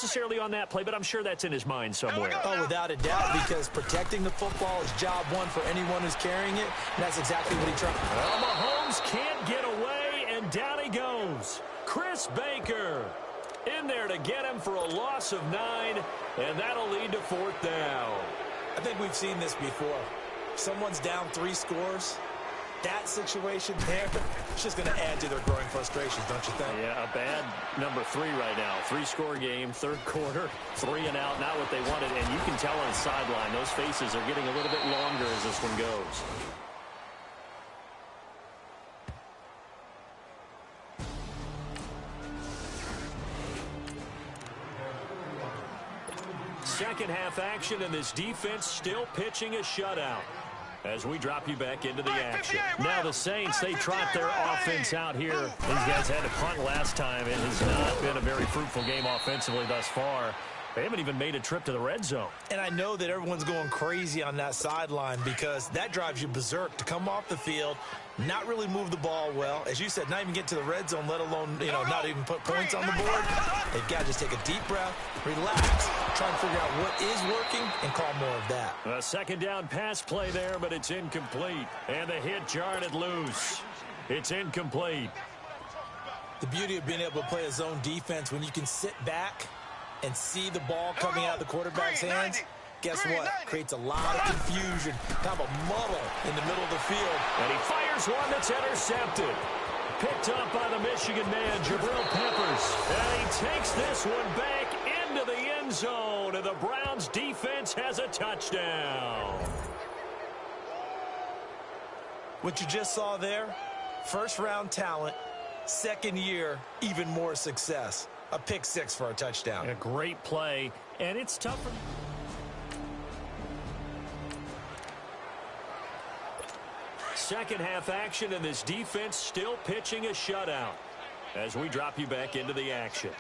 necessarily on that play, but I'm sure that's in his mind somewhere. Oh, without a doubt, because protecting the football is job one for anyone who's carrying it, and that's exactly what he tried. Well, Mahomes can't get away, and down he goes. Chris Baker in there to get him for a loss of 9, and that'll lead to 4th down. I think we've seen this before. Someone's down 3 scores. That situation there, it's just going to add to their growing frustrations, don't you think? Yeah, a bad number 3 right now. 3-score game, 3rd quarter, 3 and out, not what they wanted. And you can tell on the sideline, those faces are getting a little bit longer as this one goes. Second half action, and this defense still pitching a shutout as we drop you back into the action. Now the Saints, they trot their offense out here. These guys had to punt last time. It has not been a very fruitful game offensively thus far. They haven't even made a trip to the red zone. And I know that everyone's going crazy on that sideline because that drives you berserk to come off the field, not really move the ball well. As you said, not even get to the red zone, let alone, not even put points on the board. They've got to just take a deep breath, relax, try and figure out what is working, and call more of that. A second down pass play there, but it's incomplete. And the hit jarred it loose. It's incomplete. The beauty of being able to play a zone defense when you can sit back and see the ball coming out of the quarterback's hands, guess what? Creates a lot of confusion, kind of a muddle in the middle of the field. And he fires one that's intercepted. Picked up by the Michigan man, Jabril Peppers. And he takes this one back into the end zone, and the Browns defense has a touchdown. What you just saw there, first-round talent, second year, even more success. A pick 6 for a touchdown. A great play, and it's tougher. Second half action, and this defense still pitching a shutout as we drop you back into the action.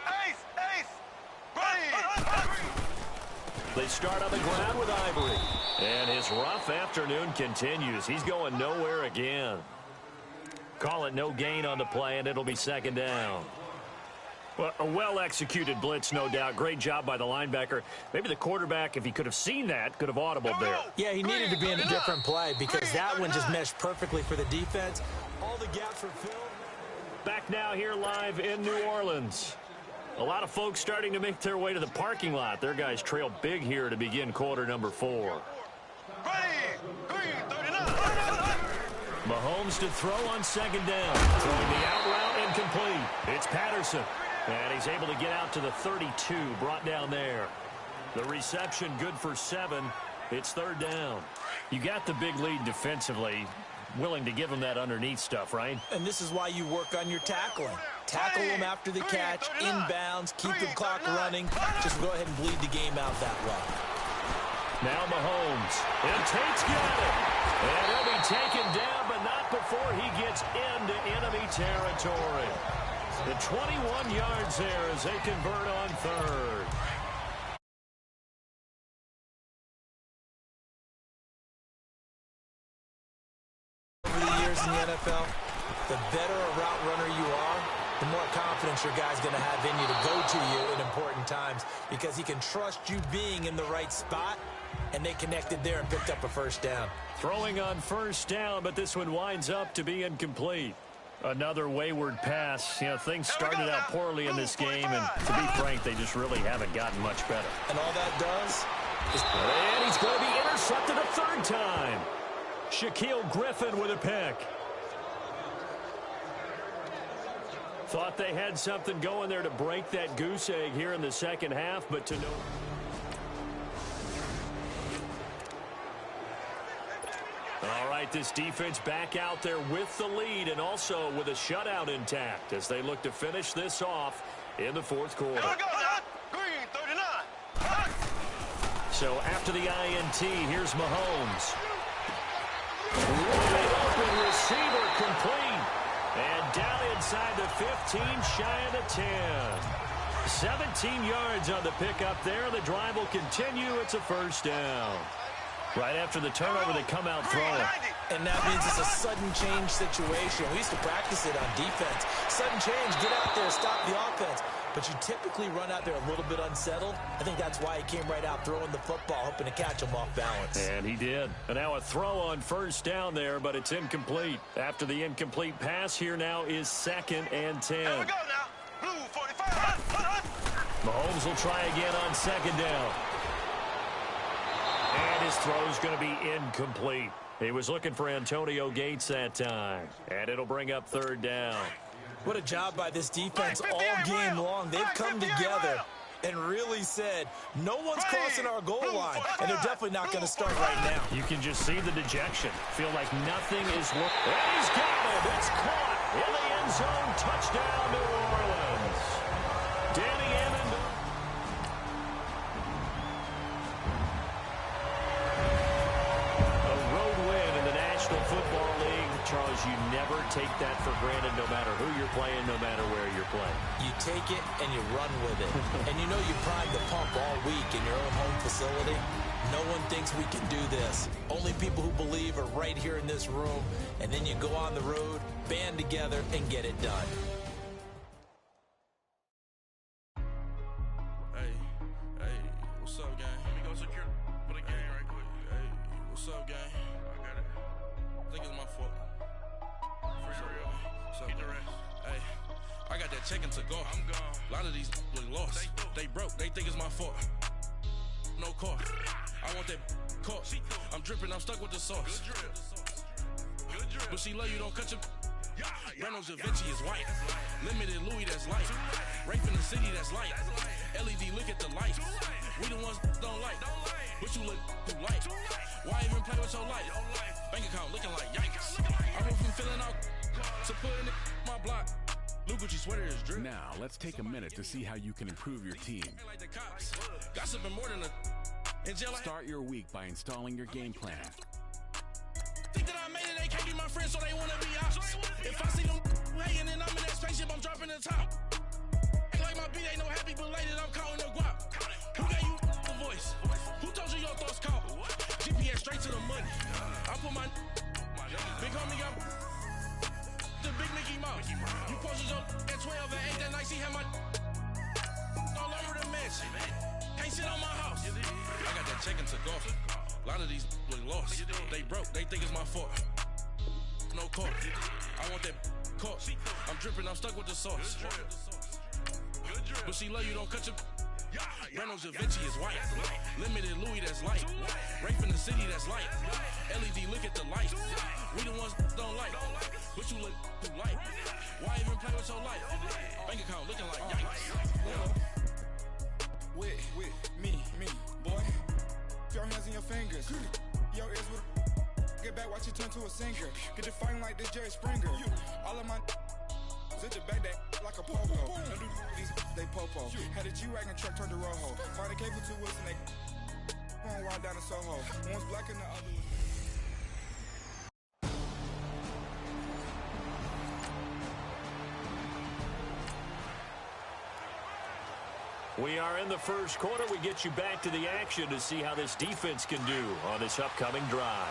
They start on the ground with Ivory, and his rough afternoon continues. He's going nowhere again. Call it no gain on the play, and it'll be second down. Well, a well-executed blitz, no doubt. Great job by the linebacker. Maybe the quarterback, if he could have seen that, could have audibled there. Yeah, he needed to be in a different play because that one just meshed perfectly for the defense. All the gaps were filled. Back now here live in New Orleans. A lot of folks starting to make their way to the parking lot. Their guys trail big here to begin quarter number 4. Mahomes to throw on second down. Throwing the out route incomplete. It's Patterson. And he's able to get out to the 32, brought down there. The reception good for 7. It's third down. You got the big lead defensively. Willing to give him that underneath stuff, right? And this is why you work on your tackling. Tackle them after the catch, inbounds, keep the clock running. Just go ahead and bleed the game out that way. Now Mahomes. And Tate's got it. And he'll be taken down, but not before he gets into enemy territory. The 21 yards there as they convert on third. Over the years in the NFL, the better a route runner you are, the more confidence your guy's going to have in you to go to you in important times because he can trust you being in the right spot, and they connected there and picked up a first down. Throwing on first down, but this one winds up to be incomplete. Another wayward pass. Things started out poorly in this game, and to be frank, they just really haven't gotten much better. And all that does is... And he's going to be intercepted a third time. Shaquille Griffin with a pick. Thought they had something going there to break that goose egg here in the second half, but to no... All right, this defense back out there with the lead and also with a shutout intact as they look to finish this off in the fourth quarter. So after the INT, here's Mahomes. Wide open receiver complete. And down inside the 15, shy of the 10. 17 yards on the pickup there. The drive will continue. It's a first down. Right after the turnover, they come out throwing. And that means it's a sudden change situation. We used to practice it on defense. Sudden change, get out there, stop the offense. but you typically run out there a little bit unsettled. I think that's why he came right out throwing the football, hoping to catch him off balance. And he did. And now a throw on first down there, but it's incomplete. After the incomplete pass, here now is 2nd and 10. Here we go now. Blue 45. Mahomes will try again on 2nd down. And his throw's going to be incomplete. He was looking for Antonio Gates that time. And it'll bring up 3rd down. What a job by this defense all game long. They've come together and really said, no one's crossing our goal line, and they're definitely not going to start right now. You can just see the dejection. Feel like nothing is working. And he's got it. It's caught in the end zone. Touchdown, New Orleans. Danny Amendola. A road win in the National Football League. Charles, you never take that for granted no matter who you're playing, no matter where you're playing. You take it and you run with it. And you know you prime the pump all week in your own home facility. No one thinks we can do this. Only people who believe are right here in this room. And then you go on the road, band together, and get it done. Hey, what's up, gang? Let me go secure for the game right quick. Hey, what's up, gang? I got it. I think it's my fault. Keep the rest. Hey, I got that check-in to go. I'm gone. A lot of these look lost. They broke. They think it's my fault. No car. I want that caught. I'm dripping. I'm stuck with the sauce. Good drip. But she love you. Don't cut your. Reynolds Da Vinci is white. Limited Louis that's light. Rape in the city that's light. LED look at the light. We the ones don't like. But you look too light. Why even play with your life? Bank account looking like yikes. I went from filling out to putting it my block. Look what you sweater is drip. Now, let's take a minute to see how you can improve your team. Like the cops. Gossiping more than a in jail. Start your week by installing your game plan. Think that I made it, they can't be my friends, so they wanna be ops. If I see them hating and I'm in that spaceship, I'm dropping the top. Act like my beat ain't no happy belated, I'm counting the guap. Who gave you the voice? Who told you your thoughts count? GPS straight to the money. I put my big homie got the big Mickey Mouse. You posted your at 12 and 8 that night, she had my all over the mansion. Can't sit on my house. I got that check-in to go. A lot of these look lost. They broke. They think it's my fault. No car. I want that caught. I'm dripping. I'm stuck with the sauce. But she love you. Don't cut your. Reynolds Da Vinci is white. Limited Louis that's light. Rape in the city that's light. LED look at the light. We the ones don't like. But you look too light. Why even play with your life? Bank account looking like yikes. With me, boy. Your hands in your fingers. Your ears with get back, watch you turn to a singer. Get you fighting like this Jerry Springer. All of my sit your back that like a popo. No do these they popo. Had a G-Wagon truck turned to Rojo. Find a cable 2 wheels and they one ride down to Soho. One's black and the other was. We are in the first quarter. We get you back to the action to see how this defense can do on this upcoming drive.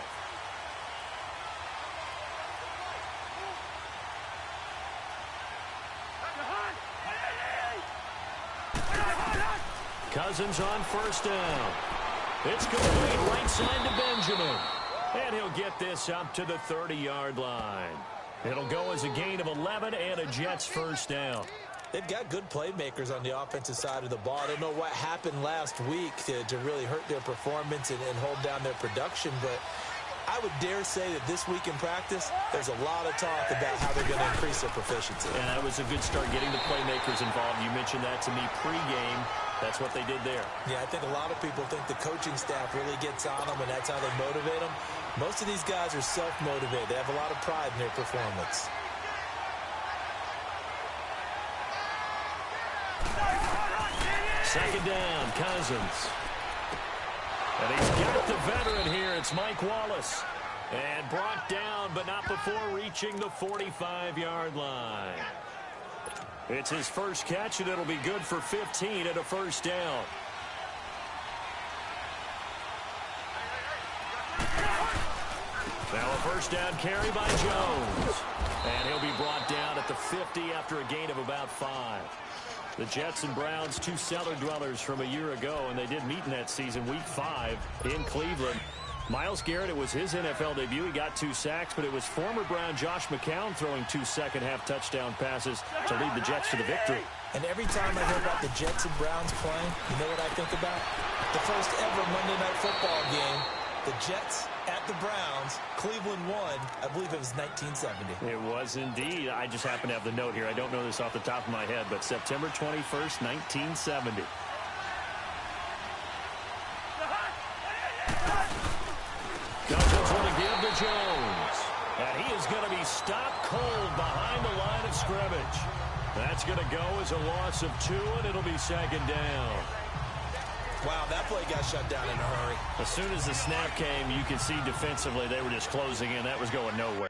Cousins on first down. It's complete right side to Benjamin. And he'll get this up to the 30-yard line. It'll go as a gain of 11 and a Jets first down. They've got good playmakers on the offensive side of the ball. I don't know what happened last week to really hurt their performance and hold down their production, but I would dare say that this week in practice, there's a lot of talk about how they're going to increase their proficiency. And that was a good start, getting the playmakers involved. You mentioned that to me pregame. That's what they did there. Yeah, I think a lot of people think the coaching staff really gets on them, and that's how they motivate them. Most of these guys are self-motivated. They have a lot of pride in their performance. Second down, Cousins. And he's got the veteran here. It's Mike Wallace. And brought down, but not before reaching the 45-yard line. It's his first catch, and it'll be good for 15 at a first down. Now a first down carry by Jones. And he'll be brought down at the 50 after a gain of about 5. The Jets and Browns, two cellar dwellers from a year ago, and they did meet in that season, Week 5 in Cleveland. Myles Garrett, it was his NFL debut. He got 2 sacks, but it was former Brown Josh McCown throwing 2 second-half touchdown passes to lead the Jets to the victory. And every time I hear about the Jets and Browns playing, you know what I think about? The first ever Monday Night Football game, the Jets at the Browns. Cleveland won. I believe it was 1970. It was indeed. I just happen to have the note here. I don't know this off the top of my head, but September 21st, 1970. Cousins want to give to Jones. And he is going to be stopped cold behind the line of scrimmage. That's going to go as a loss of 2, and it'll be second down. Wow, that play got shut down in a hurry. As soon as the snap came, you could see defensively they were just closing in. That was going nowhere.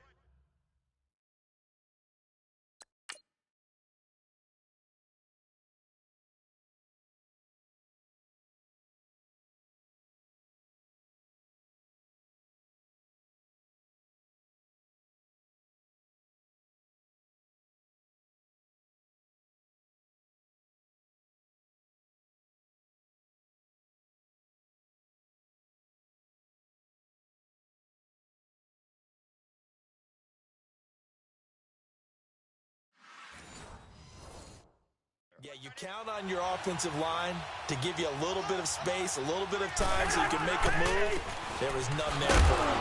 Yeah, you count on your offensive line to give you a little bit of space, a little bit of time so you can make a move. There was none there for him.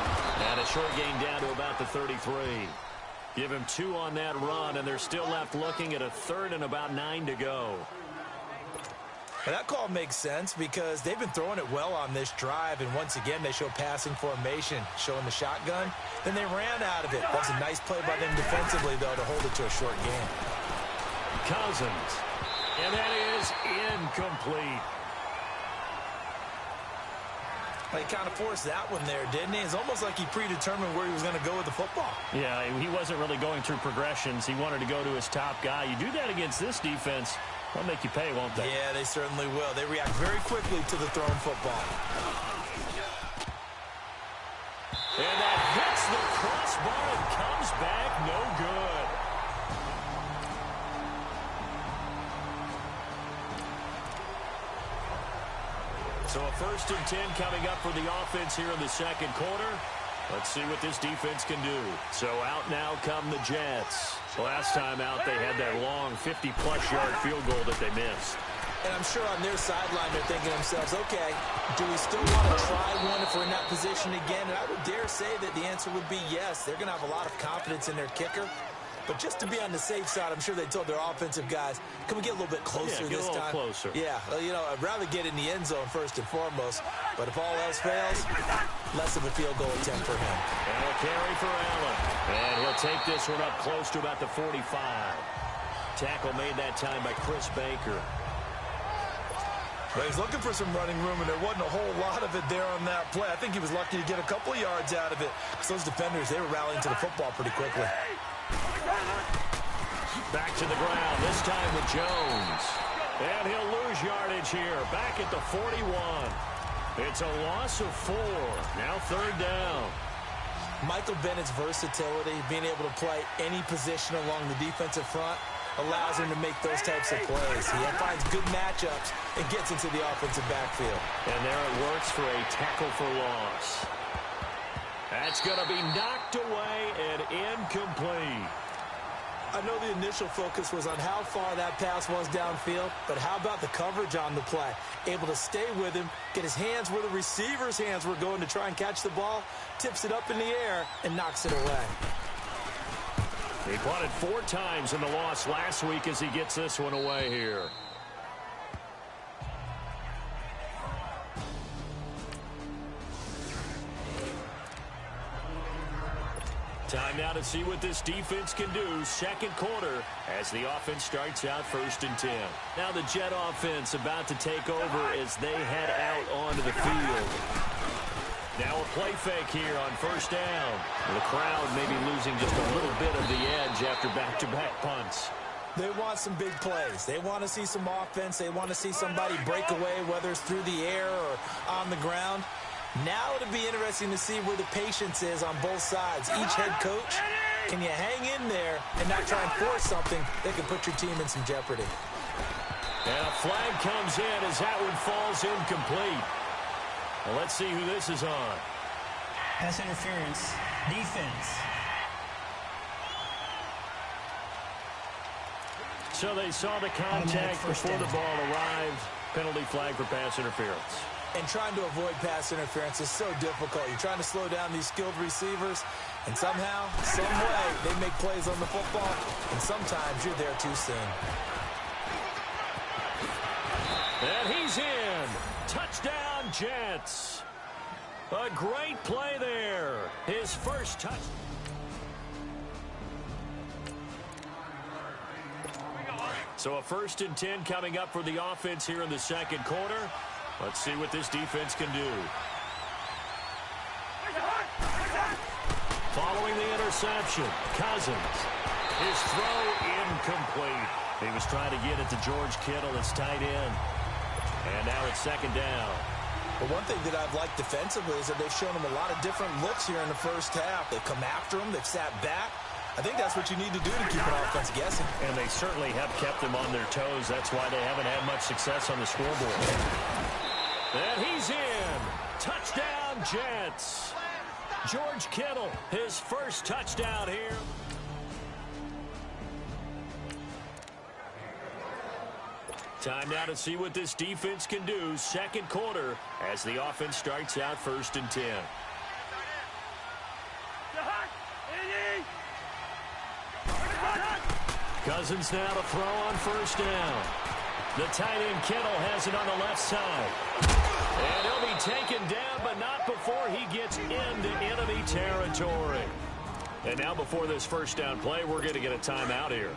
And a short gain down to about the 33. Give him 2 on that run, and they're still left looking at a 3rd and about 9 to go. And that call makes sense because they've been throwing it well on this drive, and once again they show passing formation, showing the shotgun. Then they ran out of it. That was a nice play by them defensively, though, to hold it to a short gain. Cousins. And that is incomplete. He kind of forced that one there, didn't he? It's almost like he predetermined where he was going to go with the football. Yeah, he wasn't really going through progressions. He wanted to go to his top guy. You do that against this defense, they'll make you pay, won't they? Yeah, they certainly will. They react very quickly to the thrown football. And that hits the crossbar and comes back no good. So a 1st and 10 coming up for the offense here in the second quarter. Let's see what this defense can do. So out now come the Jets. Last time out, they had that long 50-plus yard field goal that they missed. And I'm sure on their sideline they're thinking to themselves, okay, do we still want to try one if we're in that position again? And I would dare say that the answer would be yes. They're going to have a lot of confidence in their kicker. But just to be on the safe side, I'm sure they told their offensive guys, can we get a little bit closer this time? Yeah, get a little closer. Yeah, you know, I'd rather get in the end zone first and foremost. But if all else fails, less of a field goal attempt for him. And a carry for Allen. And he'll take this one up close to about the 45. Tackle made that time by Chris Baker. Well, he's looking for some running room, and there wasn't a whole lot of it there on that play. I think he was lucky to get a couple of yards out of it. Because those defenders, they were rallying to the football pretty quickly. Back to the ground, this time with Jones. And he'll lose yardage here, back at the 41. It's a loss of 4. Now 3rd down. Michael Bennett's versatility, being able to play any position along the defensive front, allows him to make those types of plays. He finds good matchups and gets into the offensive backfield. And there it works for a tackle for loss. That's going to be knocked away and incomplete. I know the initial focus was on how far that pass was downfield, but how about the coverage on the play? Able to stay with him, get his hands where the receiver's hands were going to try and catch the ball, tips it up in the air, and knocks it away. He punted 4 times in the loss last week as he gets this one away here. Time now to see what this defense can do. Second quarter as the offense starts out 1st and 10. Now the Jet offense about to take over as they head out onto the field. Now a play fake here on 1st down. The crowd maybe losing just a little bit of the edge after back-to-back punts. They want some big plays. They want to see some offense. They want to see somebody break away, whether it's through the air or on the ground. Now it'll be interesting to see where the patience is on both sides. Each head coach, can you hang in there and not try and force something that can put your team in some jeopardy? And a flag comes in as that one falls incomplete. Well, let's see who this is on. Pass interference. Defense. So they saw the contact before the ball arrived. Penalty flag for pass interference. And trying to avoid pass interference is so difficult. You're trying to slow down these skilled receivers, and somehow, some way, they make plays on the football, and sometimes you're there too soon. And he's in. Touchdown, Jets. A great play there. His first touch. So a 1st and 10 coming up for the offense here in the second quarter. Let's see what this defense can do. Following the interception, Cousins. His throw incomplete. He was trying to get it to George Kittle, his tight end. And now it's 2nd down. But one thing that I've liked defensively is that they've shown him a lot of different looks here in the first half. They've come after him. They've sat back. I think that's what you need to do to keep an offense guessing. And they certainly have kept them on their toes. That's why they haven't had much success on the scoreboard. And he's in. Touchdown, Jets. George Kittle, his first touchdown here. Time now to see what this defense can do. Second quarter as the offense starts out 1st and 10. Cousins now to throw on 1st down. The tight end Kittle has it on the left side. And he'll be taken down, but not before he gets into enemy territory. And now before this 1st down play, we're going to get a timeout here,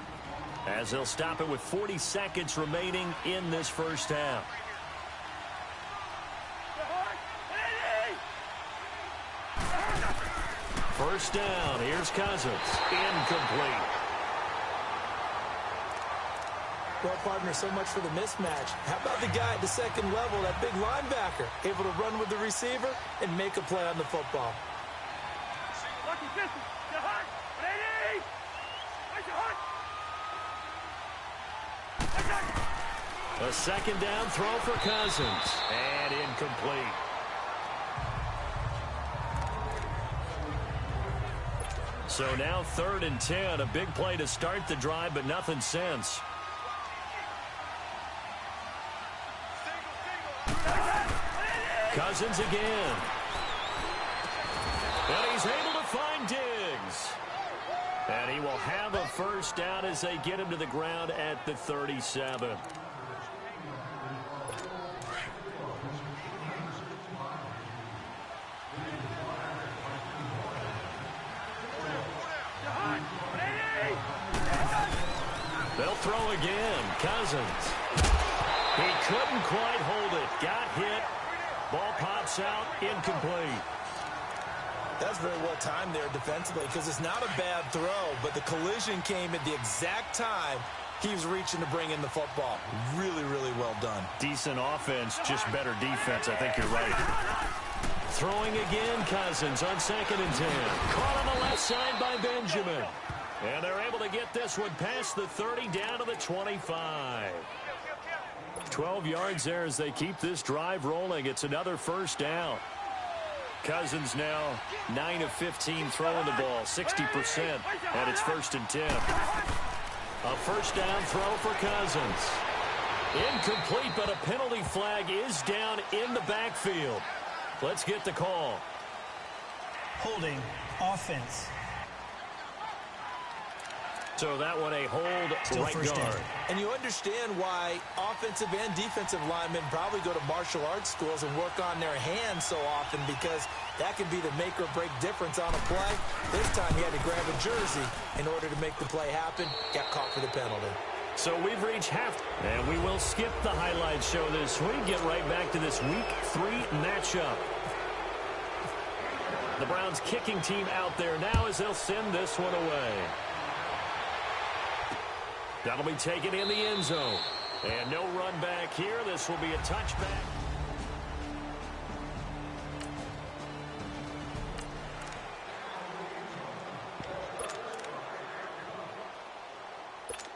as they'll stop it with 40 seconds remaining in this first half. First down. Here's Cousins. Incomplete. Well, partner, so much for the mismatch. How about the guy at the second level, that big linebacker, able to run with the receiver and make a play on the football? A 2nd down throw for Cousins. And incomplete. So now 3rd and 10. A big play to start the drive, but nothing since. Cousins again. And he's able to find Diggs. And he will have a 1st down as they get him to the ground at the 37. They'll throw again. Cousins. He couldn't quite hold it. Got hit. Ball pops out. Incomplete. That's very well timed there defensively, because it's not a bad throw, but the collision came at the exact time he was reaching to bring in the football. Really, really well done. Decent offense, just better defense. I think you're right. Throwing again, Cousins on 2nd and 10. Caught on the left side by Benjamin. And they're able to get this one past the 30 down to the 25. 12 yards there as they keep this drive rolling. It's another 1st down. Cousins now 9 of 15 throwing the ball, 60%, and it's 1st and 10. A 1st down throw for Cousins. Incomplete, but a penalty flag is down in the backfield. Let's get the call. Holding. Offense. So that one a hold. Still right first guard. down. And you understand why offensive and defensive linemen probably go to martial arts schools and work on their hands so often, because that can be the make or break difference on a play. This time he had to grab a jersey in order to make the play happen. Got caught for the penalty. So we've reached half, and we will skip the highlight show this week. Get right back to this Week 3 matchup. The Browns kicking team out there now as they'll send this one away. That'll be taken in the end zone. And no run back here. This will be a touchback.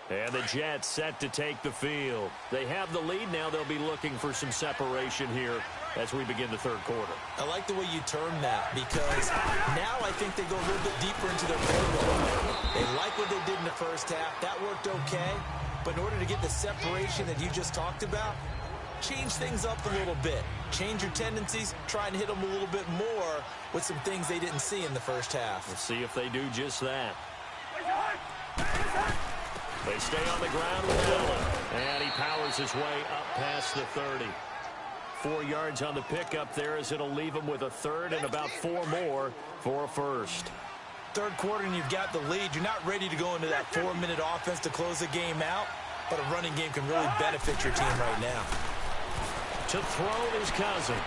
And the Jets set to take the field. They have the lead now. They'll be looking for some separation here as we begin the third quarter. I like the way you term that because now I think they go a little bit deeper into their playbook. They like what they did in the first half. That worked okay. But in order to get the separation that you just talked about, change things up a little bit. Change your tendencies. Try and hit them a little bit more with some things they didn't see in the first half. We'll see if they do just that. They stay on the ground with Allen. And he powers his way up past the 30. 4 yards on the pickup there as it'll leave him with a third and about 4 more for a first. Third quarter and you've got the lead. You're not ready to go into that 4-minute offense to close the game out, but a running game can really benefit your team right now. To throw is Cousins.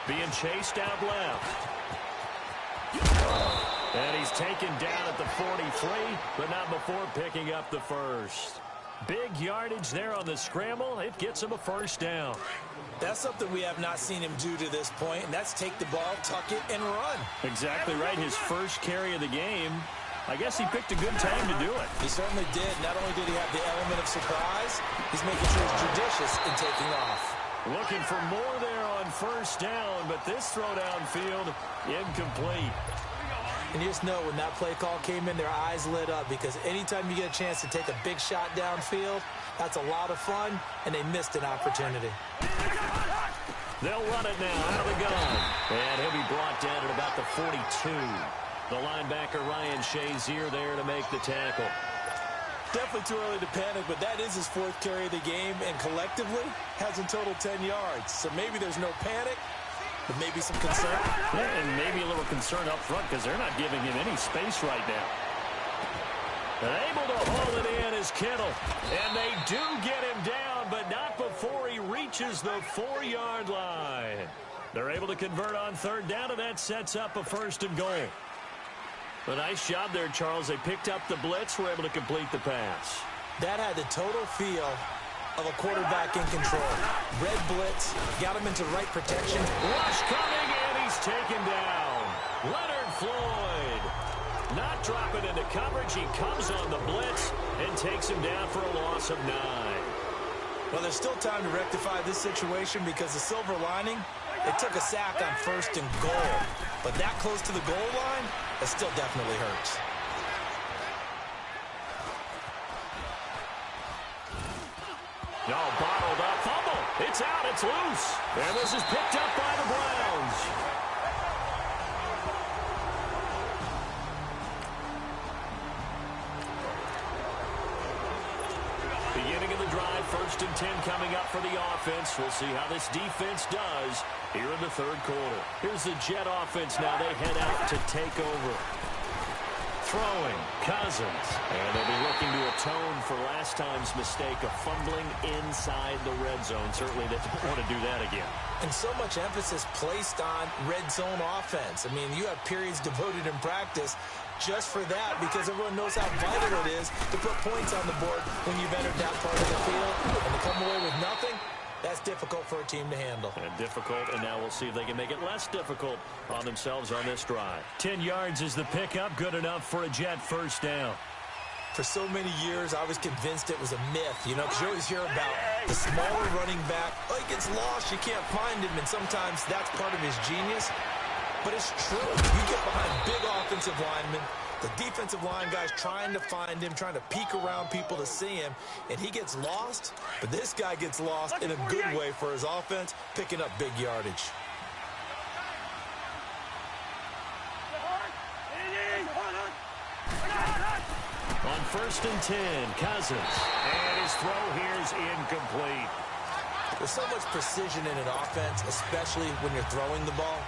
Being chased out left. And he's taken down at the 43, but not before picking up the first. Big yardage there on the scramble. It gets him a first down. That's something we have not seen him do to this point, and that's take the ball, tuck it, and run. Exactly right. His first carry of the game. I guess he picked a good time to do it. He certainly did. Not only did he have the element of surprise, he's making sure he's judicious in taking off. Looking for more there on first down, but this throw downfield incomplete. And you just know when that play call came in, their eyes lit up because anytime you get a chance to take a big shot downfield, that's a lot of fun, and they missed an opportunity. They'll run it now out of the gun. And he'll be brought down at about the 42. The linebacker, Ryan Shazier, there to make the tackle. Definitely too early to panic, but that is his 4th carry of the game, and collectively has in total 10 yards. So maybe there's no panic, but maybe some concern. Yeah, and maybe a little concern up front because they're not giving him any space right now. And able to haul it in is Kittle. And they do get him down, but not before he reaches the 4-yard line. They're able to convert on third down, and that sets up a first and goal. A nice job there, Charles. They picked up the blitz, were able to complete the pass. That had the total feel of a quarterback in control. Red blitz, got him into right protection. Rush coming, and he's taken down. Leonard Floyd not dropping into coverage. He comes on the blitz and takes him down for a loss of 9. Well, there's still time to rectify this situation because the silver lining, it took a sack on first and goal. But that close to the goal line, it still definitely hurts. No, bottled up, fumble. It's out, it's loose. And this is picked up by the Browns. Beginning of the drive, 1st and 10 coming up for the offense. We'll see how this defense does here in the third quarter. Here's the Jet offense now. They head out to take over. Throwing, Cousins. And they'll be looking to atone for last time's mistake of fumbling inside the red zone. Certainly they don't want to do that again. And so much emphasis placed on red zone offense. I mean, you have periods devoted in practice just for that because everyone knows how vital it is to put points on the board when you've entered that part of the field. And to come away with nothing, that's difficult for a team to handle. And difficult, and now we'll see if they can make it less difficult on themselves on this drive. 10 yards is the pickup, good enough for a Jet first down. For so many years, I was convinced it was a myth, you know, because you always hear about the smaller running back. Oh, he gets lost, you can't find him, and sometimes that's part of his genius. But it's true. You get behind big offensive linemen, the defensive line guys trying to find him, trying to peek around people to see him, and he gets lost. But this guy gets lost in a good way for his offense, picking up big yardage. On 1st and 10, Cousins. And his throw here's incomplete. There's so much precision in an offense, especially when you're throwing the ball.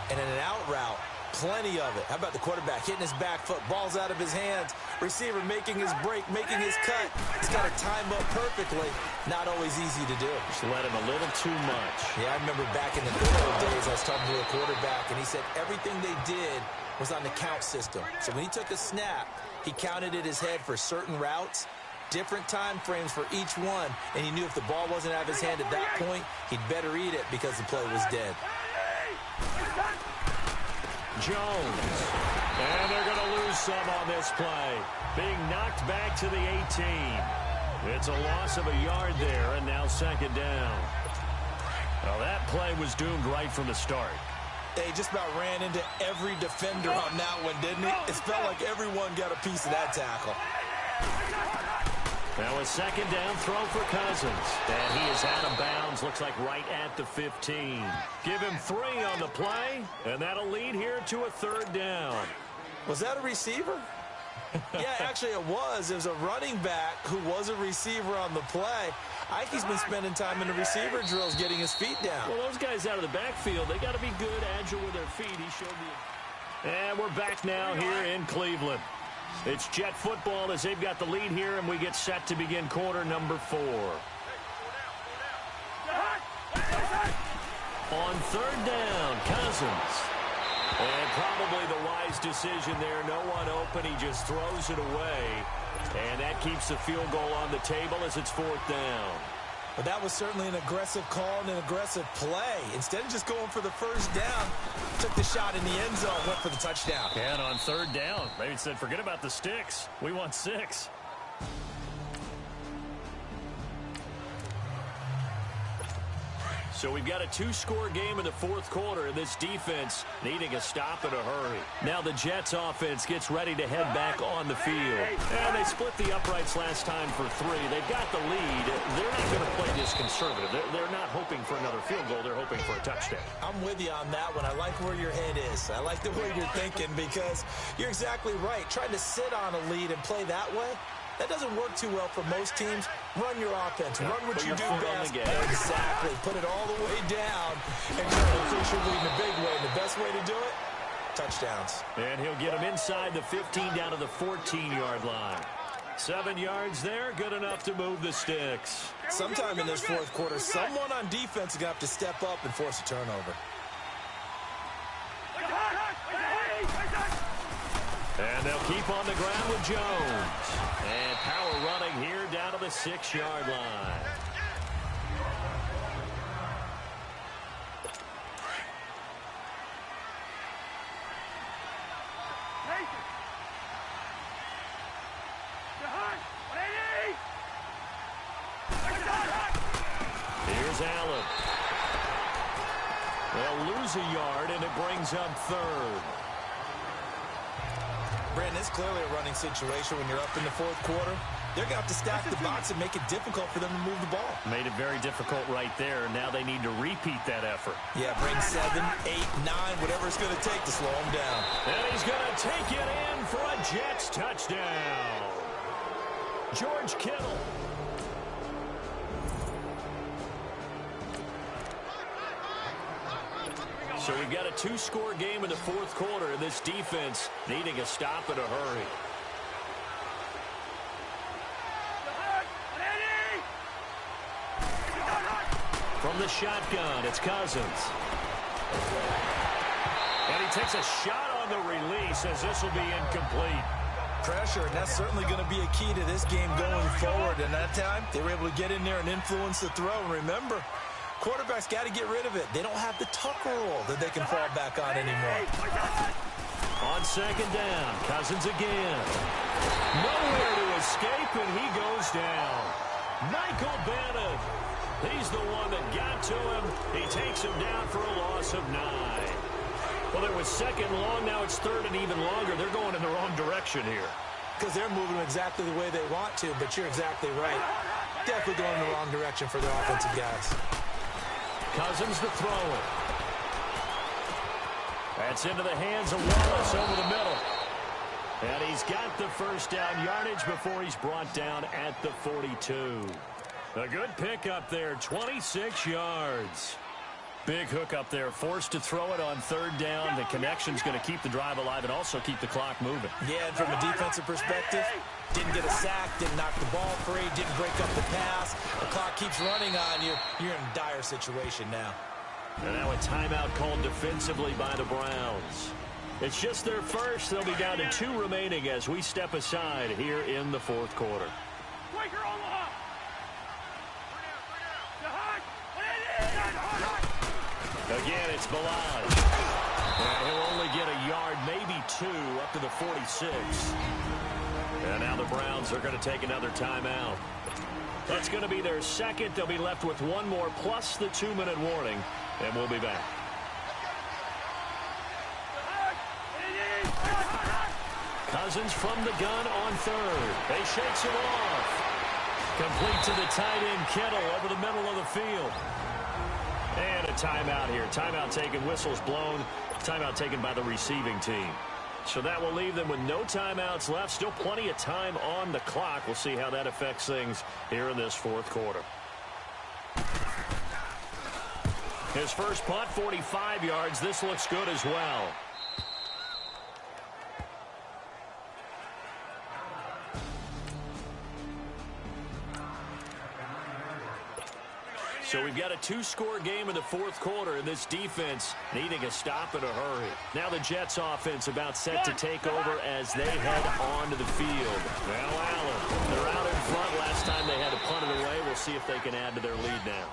And in an out route, plenty of it. How about the quarterback hitting his back foot, ball's out of his hands, receiver making his break, making his cut. He's got to time up perfectly. Not always easy to do. Just let him a little too much. Yeah, I remember back in the good old days, I was talking to a quarterback, and he said everything they did was on the count system. So when he took a snap, he counted in his head for certain routes, different time frames for each one, and he knew if the ball wasn't out of his hand at that point, he'd better eat it because the play was dead. Jones And they're going to lose some on this play. Being knocked back to the 18. It's a loss of a yard there, and now second down. Well, that play was doomed right from the start. They just about ran into every defender on that one, didn't he? It felt like everyone got a piece of that tackle. Now a second down throw for Cousins. And he is out of bounds, looks like right at the 15. Give him 3 on the play, and that'll lead here to a third down. Was that a receiver? Yeah, actually it was. It was a running back who was a receiver on the play. I think he's been spending time in the receiver drills getting his feet down. Well, those guys out of the backfield, they got to be good, agile with their feet. He showed the... And we're back now here in Cleveland. It's Jet football as they've got the lead here, and we get set to begin quarter number 4. On third down, Cousins. And probably the wise decision there. No one open. He just throws it away. And that keeps the field goal on the table as it's fourth down. But that was certainly an aggressive call and an aggressive play. Instead of just going for the first down, took the shot in the end zone, went for the touchdown. And on third down, maybe said, forget about the sticks. We want 6. So we've got a 2-score game in the fourth quarter, and this defense needing a stop in a hurry. Now the Jets offense gets ready to head back on the field. And they split the uprights last time for 3. They've got the lead. They're not going to play this conservative. They're not hoping for another field goal. They're hoping for a touchdown. I'm with you on that one. I like where your head is. I like the way you're thinking because you're exactly right. Trying to sit on a lead and play that way, that doesn't work too well for most teams. Run your offense. Run what you do best. Exactly. Put it all the way down and try to push your lead in a big way. And the best way to do it, touchdowns. And he'll get them inside the 15 down to the 14-yard line. 7 yards there, good enough to move the sticks. Sometime in this fourth quarter, someone on defense is going to have to step up and force a turnover. And they'll keep on the ground with Jones. And power running here down to the 6-yard line. Here's Allen. They'll lose a yard, and it brings up third. Brandon, it's clearly a running situation when you're up in the fourth quarter. They're going to have to stack the box and make it difficult for them to move the ball. Made it very difficult right there. Now they need to repeat that effort. Yeah, bring 7, 8, 9, whatever it's going to take to slow him down. And he's going to take it in for a Jets touchdown. George Kittle. So we've got a 2-score game in the fourth quarter, and this defense needing a stop in a hurry. From the shotgun, it's Cousins. And he takes a shot on the release as this will be incomplete. Pressure, and that's certainly going to be a key to this game going forward. And that time, they were able to get in there and influence the throw. And remember, quarterbacks got to get rid of it. They don't have the Tucker rule that they can fall back on anymore. On second down, Cousins again. Nowhere to escape, and he goes down. Michael Bennett. He's the one that got to him. He takes him down for a loss of 9. Well, it was second long. Now it's third and even longer. They're going in the wrong direction here. Because they're moving exactly the way they want to, but you're exactly right. Definitely going in the wrong direction for their offensive guys. Cousins the thrower. That's into the hands of Wallace over the middle. And he's got the first down yardage before he's brought down at the 42. A good pick up there, 26 yards. Big hook up there, forced to throw it on third down. The connection's going to keep the drive alive and also keep the clock moving. Yeah, and from a defensive perspective, didn't get a sack, didn't knock the ball free, didn't break up the pass. The clock keeps running on you. You're in a dire situation now. And now a timeout called defensively by the Browns. It's just their first. They'll be down to 2 remaining as we step aside here in the fourth quarter. Again, it's Balaj. And he'll only get a yard, maybe 2, up to the 46. And now the Browns are going to take another timeout. That's going to be their second. They'll be left with one more, plus the 2-minute warning, and we'll be back. Cousins from the gun on third. He shakes it off. Complete to the tight end, Kittle, over the middle of the field. And a timeout here. Timeout taken, whistles blown. Timeout taken by the receiving team. So that will leave them with no timeouts left. Still plenty of time on the clock. We'll see how that affects things here in this fourth quarter. His first punt, 45 yards. This looks good as well. So we've got a 2-score game in the fourth quarter, and this defense needing a stop in a hurry. Now the Jets offense about set to take over as they head onto the field. Well, Allen, they're out in front. Last time they had to punt it away. We'll see if they can add to their lead now.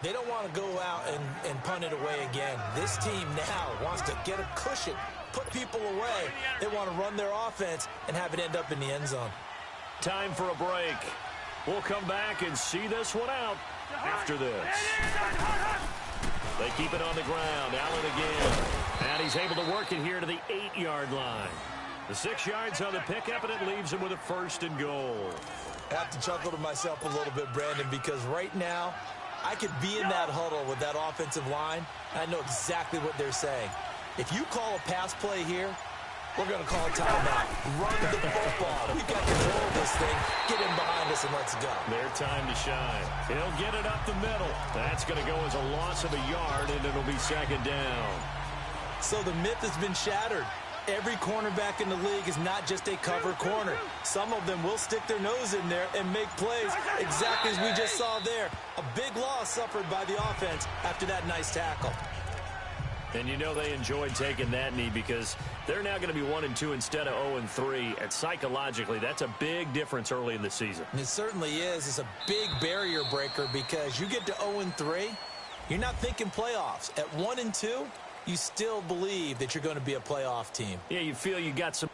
They don't want to go out and punt it away again. This team now wants to get a cushion, put people away. They want to run their offense and have it end up in the end zone. Time for a break. We'll come back and see this one out after this. They keep it on the ground. Allen again. And he's able to work it here to the 8-yard line. The 6 yards on the pickup, and it leaves him with a 1st and goal. I have to chuckle to myself a little bit, Brandon, because right now I could be in that huddle with that offensive line. I know exactly what they're saying. If you call a pass play here, we're going to call a timeout. Run the football. We've got control of this thing. Get in behind us and let's go. Their time to shine. He'll get it up the middle. That's going to go as a loss of a yard, and it'll be 2nd down. So the myth has been shattered. Every cornerback in the league is not just a cover corner. Some of them will stick their nose in there and make plays exactly as we just saw there. A big loss suffered by the offense after that nice tackle. And you know they enjoyed taking that knee because they're now going to be 1-2 instead of 0-3. And psychologically, that's a big difference early in the season. And it certainly is. It's a big barrier breaker because you get to 0-3, you're not thinking playoffs. At 1-2, you still believe that you're going to be a playoff team. Yeah, you feel you got some